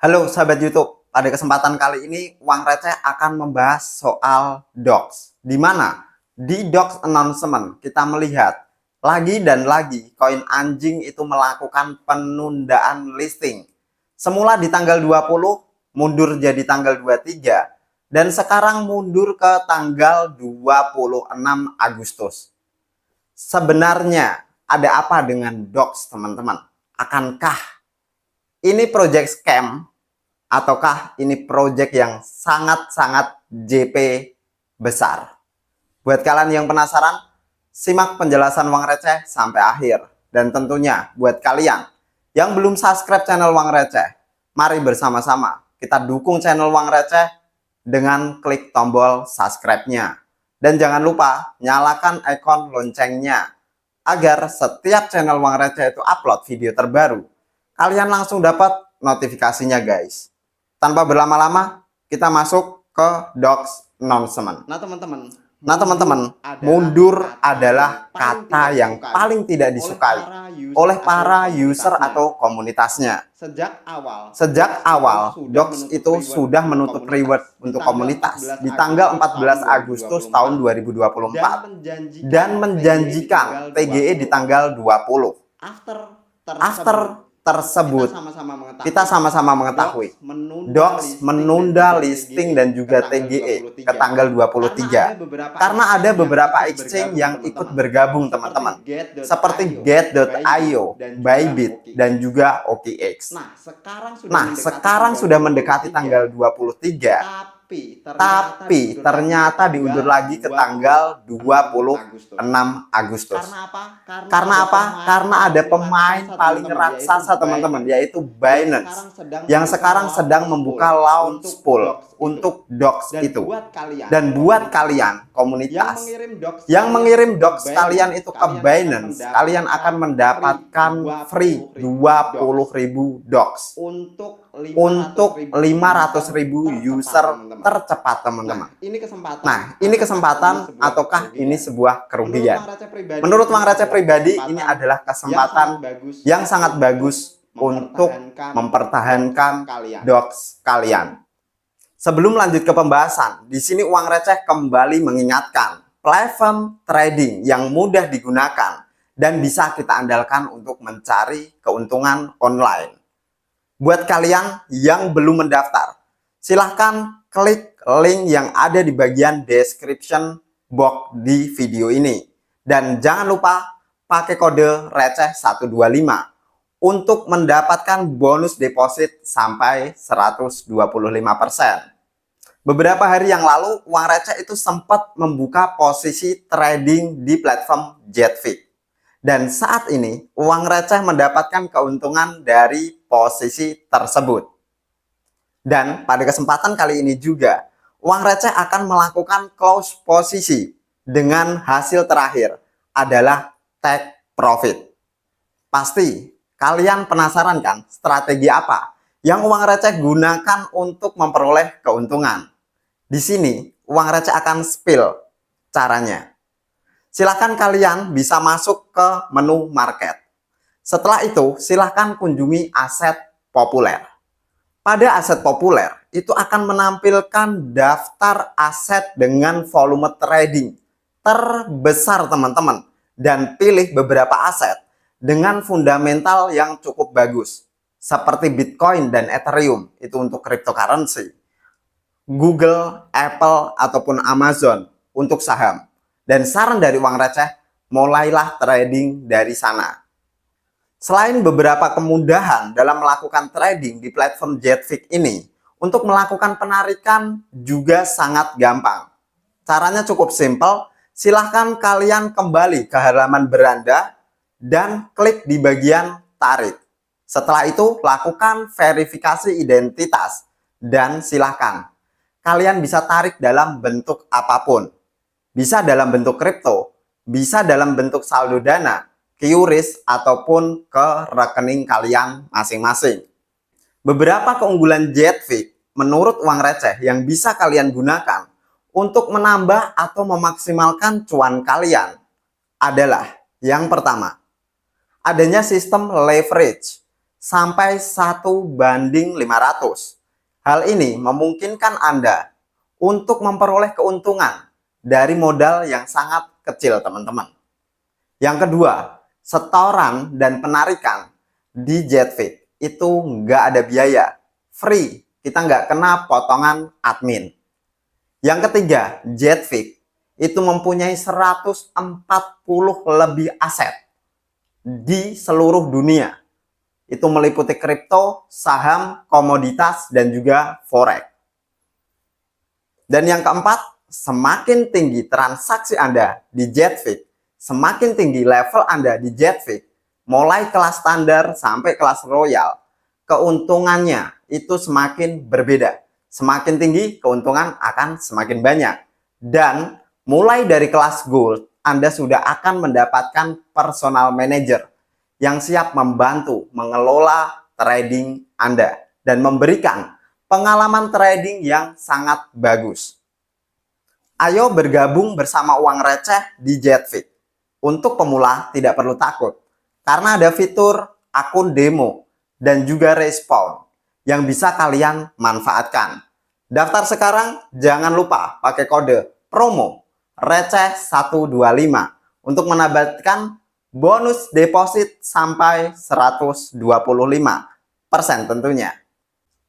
Halo sahabat YouTube, pada kesempatan kali ini Uang Receh akan membahas soal dox. Di mana di dox announcement kita melihat lagi dan lagi koin anjing itu melakukan penundaan listing. Semula di tanggal 20, mundur jadi tanggal 23, dan sekarang mundur ke tanggal 26 Agustus. Sebenarnya ada apa dengan dox, teman-teman? Akankah ini project scam ataukah ini project yang sangat-sangat JP besar? Buat kalian yang penasaran, simak penjelasan Uang Receh sampai akhir. Dan tentunya buat kalian yang belum subscribe channel Uang Receh, mari bersama-sama kita dukung channel Uang Receh dengan klik tombol subscribe-nya. Dan jangan lupa nyalakan ikon loncengnya agar setiap channel Uang Receh itu upload video terbaru, kalian langsung dapat notifikasinya, guys. Tanpa berlama-lama, kita masuk ke dox announcement. Nah teman-teman, mundur adalah kata yang paling tidak disukai oleh para user atau komunitasnya. Sejak awal, dox itu sudah menutup reward untuk komunitas di tanggal 14 Agustus tahun 2024 dan menjanjikan TGE di tanggal 20. After tersebut, kita sama-sama mengetahui dox menunda listing dan juga TGE ke tanggal 23 karena ada beberapa exchange yang ikut bergabung, teman-teman, seperti Get.io, Bybit, dan juga OKX. Nah, sekarang sudah mendekati tanggal 23, tapi ternyata diundur lagi ke tanggal 26 Agustus. Karena apa? Karena ada pemain paling raksasa, teman-teman, yaitu Binance, yang sekarang sedang membuka launch pool untuk dox itu. Dan buat kalian komunitas yang mengirim dox kalian itu ke Binance, kalian akan mendapatkan free 20.000 dox untuk 500.000 user tercepat, teman-teman. Nah, ini kesempatan ataukah ini sebuah kerugian? Menurut Uang Receh pribadi, ini adalah kesempatan yang sangat bagus untuk mempertahankan dox kalian. Sebelum lanjut ke pembahasan, di sini Uang Receh kembali mengingatkan platform trading yang mudah digunakan dan bisa kita andalkan untuk mencari keuntungan online. Buat kalian yang belum mendaftar, silahkan klik link yang ada di bagian description box di video ini. Dan jangan lupa pakai kode receh 125 untuk mendapatkan bonus deposit sampai 125%. Beberapa hari yang lalu, Uang Receh itu sempat membuka posisi trading di platform Jetfix. Dan saat ini, Uang Receh mendapatkan keuntungan dari posisi tersebut. Dan pada kesempatan kali ini juga, Uang Receh akan melakukan close posisi dengan hasil terakhir adalah take profit. Pasti kalian penasaran kan strategi apa yang Uang Receh gunakan untuk memperoleh keuntungan? Di sini Uang Receh akan spill caranya. Silahkan kalian bisa masuk ke menu market. Setelah itu silahkan kunjungi aset populer. Pada aset populer itu akan menampilkan daftar aset dengan volume trading terbesar, teman-teman, dan pilih beberapa aset dengan fundamental yang cukup bagus seperti Bitcoin dan Ethereum, itu untuk cryptocurrency, Google, Apple, ataupun Amazon untuk saham. Dan saran dari Uang Receh, mulailah trading dari sana. Selain beberapa kemudahan dalam melakukan trading di platform Jetfix ini, untuk melakukan penarikan juga sangat gampang. Caranya cukup simpel. Silahkan kalian kembali ke halaman beranda dan klik di bagian tarik. Setelah itu lakukan verifikasi identitas dan silahkan kalian bisa tarik dalam bentuk apapun. Bisa dalam bentuk kripto, bisa dalam bentuk saldo dana, QRIS, ataupun ke rekening kalian masing-masing. Beberapa keunggulan Jetfix menurut Uang Receh yang bisa kalian gunakan untuk menambah atau memaksimalkan cuan kalian adalah yang pertama, adanya sistem leverage. sampai 1:500. Hal ini memungkinkan Anda untuk memperoleh keuntungan dari modal yang sangat kecil, teman-teman. Yang kedua, setoran dan penarikan di Jetfit itu nggak ada biaya, free, kita nggak kena potongan admin. Yang ketiga, Jetfit itu mempunyai 140 lebih aset di seluruh dunia. Itu meliputi kripto, saham, komoditas, dan juga forex. Dan yang keempat, semakin tinggi transaksi Anda di Jetfit, semakin tinggi level Anda di Jetfit, mulai kelas standar sampai kelas royal, keuntungannya itu semakin berbeda. Semakin tinggi, keuntungan akan semakin banyak. Dan mulai dari kelas gold, Anda sudah akan mendapatkan personal manager yang siap membantu mengelola trading Anda dan memberikan pengalaman trading yang sangat bagus. Ayo bergabung bersama uang receh di Jetfit. Untuk pemula tidak perlu takut, karena ada fitur akun demo dan juga respawn yang bisa kalian manfaatkan. Daftar sekarang, jangan lupa pakai kode promo receh 125 untuk mendapatkan bonus deposit sampai 125% tentunya.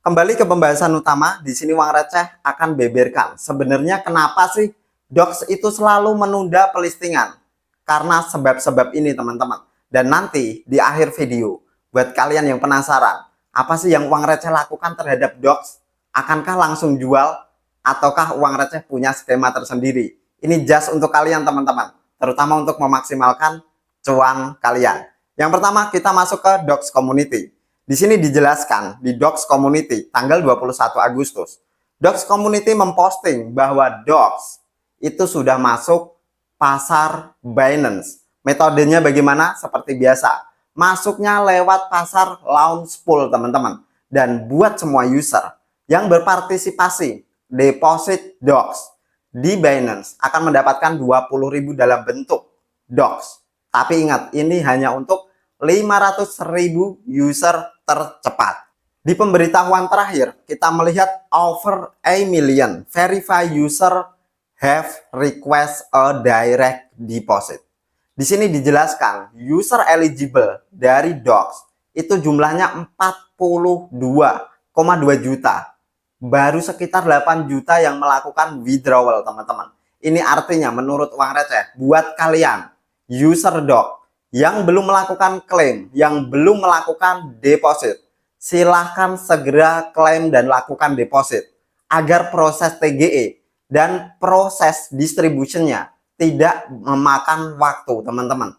Kembali ke pembahasan utama, di sini uang receh akan beberkan sebenarnya kenapa sih DOX itu selalu menunda pelistingan. Karena sebab-sebab ini, teman-teman. Dan nanti di akhir video, buat kalian yang penasaran, apa sih yang uang receh lakukan terhadap DOX? Akankah langsung jual ataukah uang receh punya skema tersendiri? Ini just untuk kalian, teman-teman, terutama untuk memaksimalkan cuan kalian. Yang pertama, kita masuk ke DOX Community. Di sini dijelaskan di DOX Community tanggal 21 Agustus. DOX Community memposting bahwa DOX itu sudah masuk pasar Binance. Metodenya bagaimana? Seperti biasa. Masuknya lewat pasar launch pool, teman-teman. Dan buat semua user yang berpartisipasi deposit DOX di Binance akan mendapatkan 20.000 dalam bentuk DOX. Tapi ingat, ini hanya untuk 500.000 user tercepat. Di pemberitahuan terakhir, kita melihat over a million verified user have request a direct deposit. Di sini dijelaskan, user eligible dari DOX itu jumlahnya 42,2 juta. Baru sekitar 8 juta yang melakukan withdrawal, teman-teman. Ini artinya menurut uang receh, buat kalian user DOX yang belum melakukan klaim, yang belum melakukan deposit, silahkan segera klaim dan lakukan deposit agar proses TGE dan proses distributionnya tidak memakan waktu, teman-teman.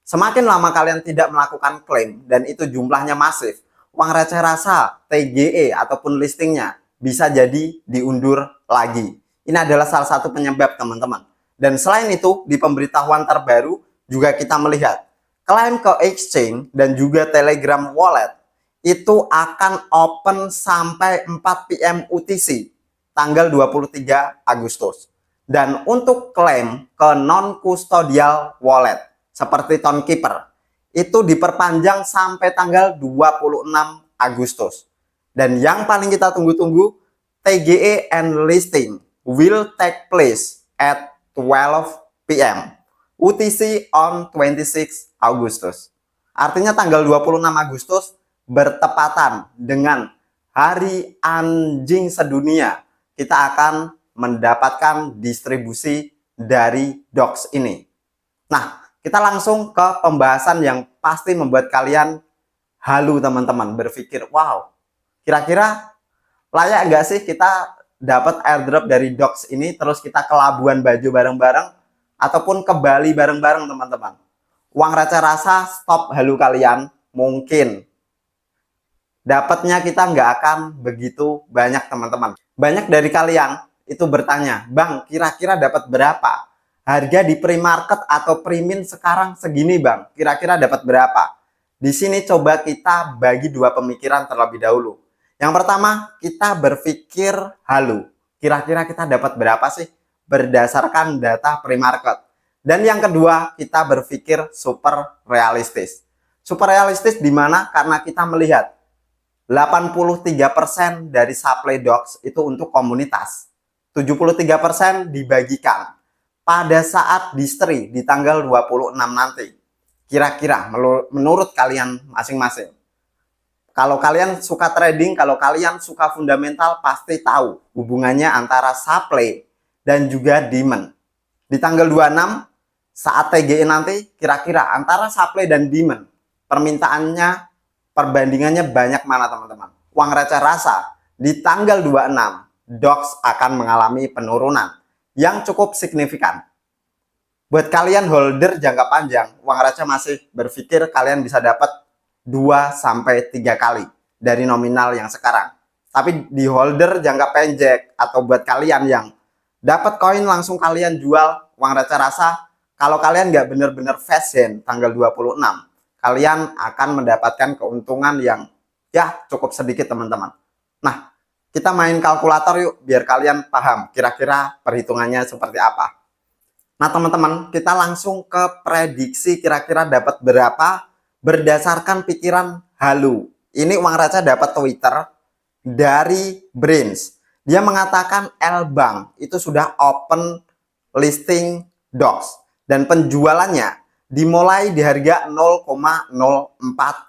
Semakin lama kalian tidak melakukan klaim dan itu jumlahnya masif, uang receh rasa TGE ataupun listingnya bisa jadi diundur lagi. Ini adalah salah satu penyebab, teman-teman. Dan selain itu, di pemberitahuan terbaru juga kita melihat klaim ke exchange dan juga Telegram wallet itu akan open sampai 4 PM UTC tanggal 23 Agustus. Dan untuk klaim ke non-custodial wallet seperti Townkeeper itu diperpanjang sampai tanggal 26 Agustus. Dan yang paling kita tunggu-tunggu, TGE and listing will take place at 12 PM. UTC on 26 Agustus. Artinya tanggal 26 Agustus bertepatan dengan hari anjing sedunia. Kita akan mendapatkan distribusi dari DOX ini. Nah, kita langsung ke pembahasan yang pasti membuat kalian halu, teman-teman. Berpikir, wow, kira-kira layak nggak sih kita dapat airdrop dari DOX ini, terus kita ke Labuan Bajo bareng-bareng, ataupun ke Bali bareng-bareng, teman-teman. Uang receh rasa stop halu kalian, mungkin dapatnya kita nggak akan begitu banyak, teman-teman. Banyak dari kalian itu bertanya, Bang, kira-kira dapat berapa? Harga di pre-market atau pre-mint sekarang segini, Bang. Kira-kira dapat berapa? Di sini coba kita bagi dua pemikiran terlebih dahulu. Yang pertama, kita berpikir halu. Kira-kira kita dapat berapa sih? Berdasarkan data pre-market. Dan yang kedua, kita berpikir super realistis. Super realistis di mana? Karena kita melihat 83% dari supply docs itu untuk komunitas. 73% dibagikan pada saat distri di tanggal 26 nanti. Kira-kira menurut kalian masing-masing. Kalau kalian suka trading, kalau kalian suka fundamental, pasti tahu hubungannya antara supply dan juga demand. Di tanggal 26 saat TGE nanti, kira-kira antara supply dan demand, permintaannya, perbandingannya banyak mana teman-teman? Uang receh rasa di tanggal 26, DOX akan mengalami penurunan yang cukup signifikan. Buat kalian holder jangka panjang, uang receh masih berpikir kalian bisa dapat 2-3 kali dari nominal yang sekarang. Tapi di holder jangka pendek atau buat kalian yang dapat koin langsung kalian jual, uang receh rasa kalau kalian nggak benar-benar fashion tanggal 26, kalian akan mendapatkan keuntungan yang ya cukup sedikit teman-teman. Nah, kita main kalkulator yuk biar kalian paham kira-kira perhitungannya seperti apa. Nah teman-teman, kita langsung ke prediksi kira-kira dapat berapa berdasarkan pikiran halu. Ini uang receh dapat Twitter dari Brains. Dia mengatakan L-Bank itu sudah open listing DOX. Dan penjualannya dimulai di harga 0,04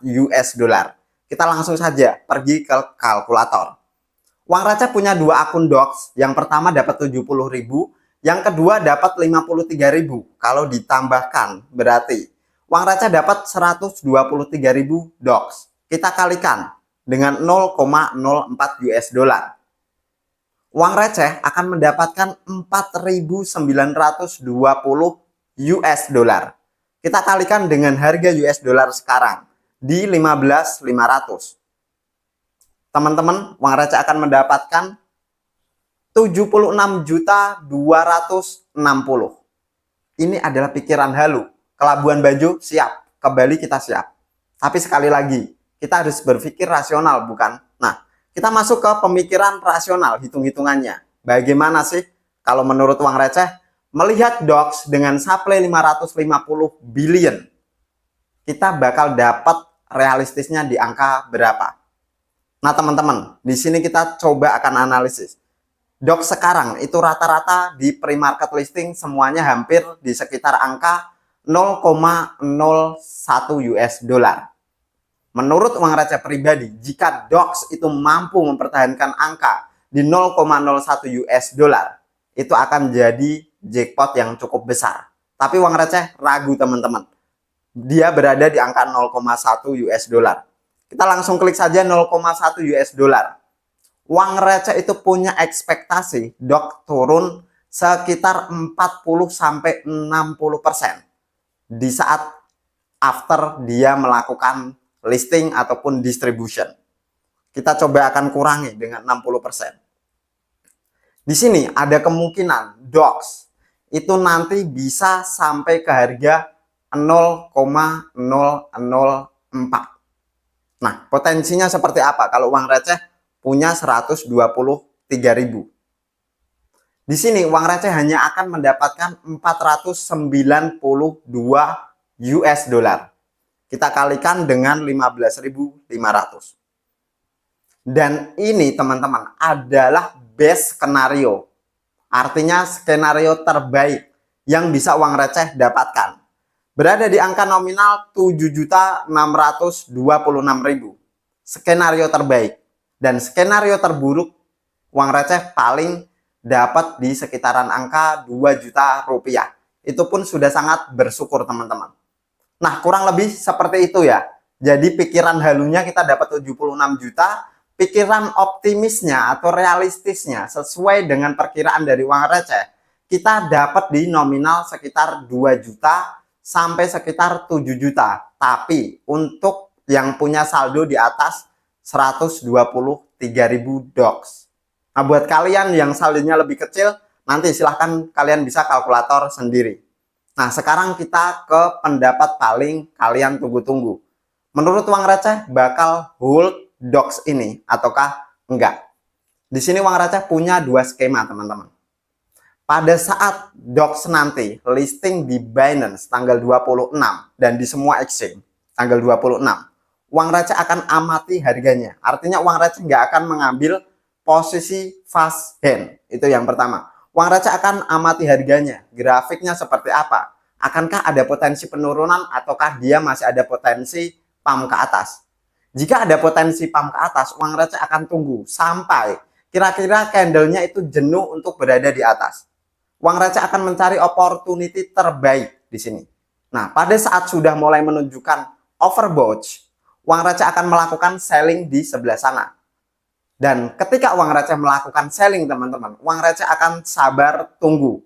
US dollar. Kita langsung saja pergi ke kalkulator. Uang receh punya dua akun DOX. Yang pertama dapat 70.000, yang kedua dapat 53.000. Kalau ditambahkan berarti uang receh dapat 123.000 DOX. Kita kalikan dengan 0,04 US dollar. Uang receh akan mendapatkan 4.920 US dollar. Kita kalikan dengan harga US dollar sekarang di 15.500. Teman-teman, uang receh akan mendapatkan 76.260. Ini adalah pikiran halu. Ke Labuan Bajo siap, ke Bali kita siap. Tapi sekali lagi, kita harus berpikir rasional, bukan? Nah, kita masuk ke pemikiran rasional, hitung-hitungannya. Bagaimana sih kalau menurut uang receh? Melihat DOX dengan supply 550 billion, kita bakal dapat realistisnya di angka berapa? Nah teman-teman, di sini kita coba akan analisis. DOX sekarang itu rata-rata di pre-market listing semuanya hampir di sekitar angka 0,01 US dollar. Menurut uang receh pribadi, jika DOX itu mampu mempertahankan angka di 0,01 US dollar, itu akan jadi jackpot yang cukup besar. Tapi uang receh ragu teman-teman. Dia berada di angka 0,1 US dollar. Kita langsung klik saja 0,1 US dollar. Uang receh itu punya ekspektasi DOX turun sekitar 40-60% di saat after dia melakukan listing ataupun distribution. Kita coba akan kurangi dengan 60%. Di sini ada kemungkinan DOX itu nanti bisa sampai ke harga 0,004. Nah, potensinya seperti apa kalau uang receh punya 123.000? Di sini uang receh hanya akan mendapatkan 492 US dollar. Kita kalikan dengan 15.500. Dan ini teman-teman adalah best skenario. Artinya skenario terbaik yang bisa uang receh dapatkan. Berada di angka nominal 7.626.000. Skenario terbaik. Dan skenario terburuk uang receh paling dapat di sekitaran angka 2 juta rupiah. Itu pun sudah sangat bersyukur teman-teman. Nah kurang lebih seperti itu ya. Jadi pikiran halunya kita dapat 76 juta. Pikiran optimisnya atau realistisnya sesuai dengan perkiraan dari uang receh, kita dapat di nominal sekitar 2 juta sampai sekitar 7 juta. Tapi untuk yang punya saldo di atas 123.000 DOX. Nah buat kalian yang saldonya lebih kecil, nanti silahkan kalian bisa kalkulator sendiri. Nah sekarang kita ke pendapat paling kalian tunggu-tunggu. Menurut uang receh bakal hold DOX ini ataukah enggak? Di sini uang receh punya dua skema teman-teman. Pada saat DOX nanti listing di Binance tanggal 26 dan di semua exchange tanggal 26. Uang receh akan amati harganya. Artinya uang receh nggak akan mengambil posisi fast hand. Itu yang pertama. Uang receh akan amati harganya. Grafiknya seperti apa? Akankah ada potensi penurunan ataukah dia masih ada potensi pump ke atas? Jika ada potensi pump ke atas, uang receh akan tunggu sampai kira-kira candlenya itu jenuh untuk berada di atas. Uang receh akan mencari opportunity terbaik di sini. Nah, pada saat sudah mulai menunjukkan overbought, uang receh akan melakukan selling di sebelah sana. Dan ketika uang receh melakukan selling, teman-teman, uang receh akan sabar tunggu.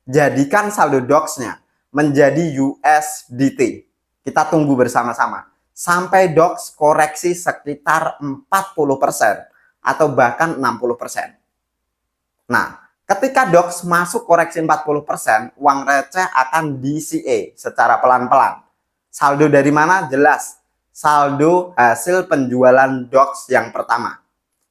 Jadikan saldo DOX-nya menjadi USDT. Kita tunggu bersama-sama sampai DOX koreksi sekitar 40% atau bahkan 60%. Nah, ketika DOX masuk koreksi 40%, uang receh akan DCA secara pelan-pelan. Saldo dari mana? Jelas. Saldo hasil penjualan DOX yang pertama.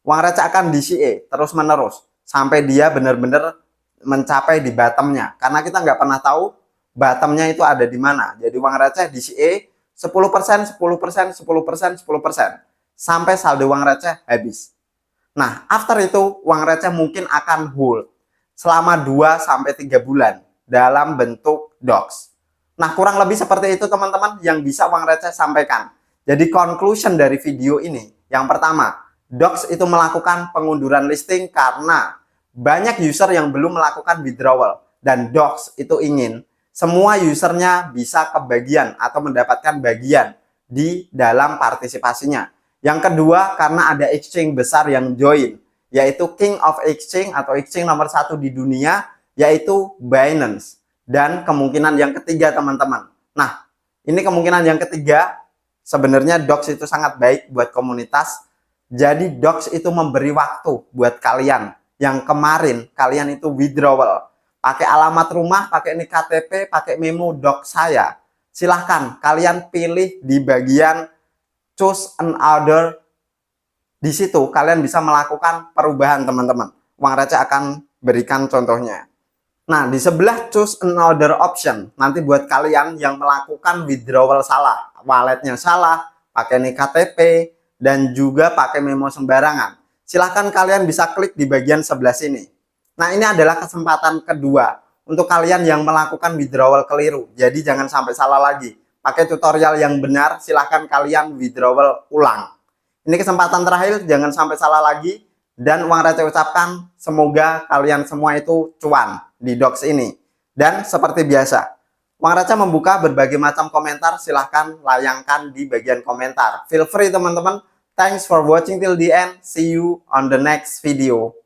Uang receh akan DCA terus-menerus sampai dia benar-benar mencapai di bottomnya. Karena kita nggak pernah tahu bottomnya itu ada di mana. Jadi uang receh DCA 10%, 10%, 10%, 10%. Sampai saldo uang receh habis. Nah, after itu uang receh mungkin akan hold selama 2-3 bulan dalam bentuk DOX. Nah, kurang lebih seperti itu teman-teman yang bisa uang receh sampaikan. Jadi conclusion dari video ini, yang pertama, DOX itu melakukan pengunduran listing karena banyak user yang belum melakukan withdrawal. Dan DOX itu ingin semua usernya bisa kebagian atau mendapatkan bagian di dalam partisipasinya. Yang kedua, karena ada exchange besar yang join, yaitu King of Exchange atau exchange nomor 1 di dunia, yaitu Binance. Dan kemungkinan yang ketiga, teman-teman. Nah, ini kemungkinan yang ketiga, sebenarnya DOX itu sangat baik buat komunitas. Jadi DOX itu memberi waktu buat kalian yang kemarin kalian itu withdrawal. Pakai alamat rumah, pakai ini KTP, pakai memo DOX saya. Silahkan kalian pilih di bagian choose another. Di situ kalian bisa melakukan perubahan, teman-teman. Uang receh akan berikan contohnya. Nah, di sebelah choose another option, nanti buat kalian yang melakukan withdrawal salah, walletnya salah, pakai ini KTP, dan juga pakai memo sembarangan. Silahkan kalian bisa klik di bagian sebelah sini. Nah, ini adalah kesempatan kedua untuk kalian yang melakukan withdrawal keliru. Jadi jangan sampai salah lagi. Pakai tutorial yang benar, silahkan kalian withdrawal ulang. Ini kesempatan terakhir, jangan sampai salah lagi. Dan uang receh ucapkan semoga kalian semua itu cuan di DOX ini. Dan seperti biasa, uang receh membuka berbagai macam komentar, silahkan layangkan di bagian komentar. Feel free teman-teman. Thanks for watching till the end. See you on the next video.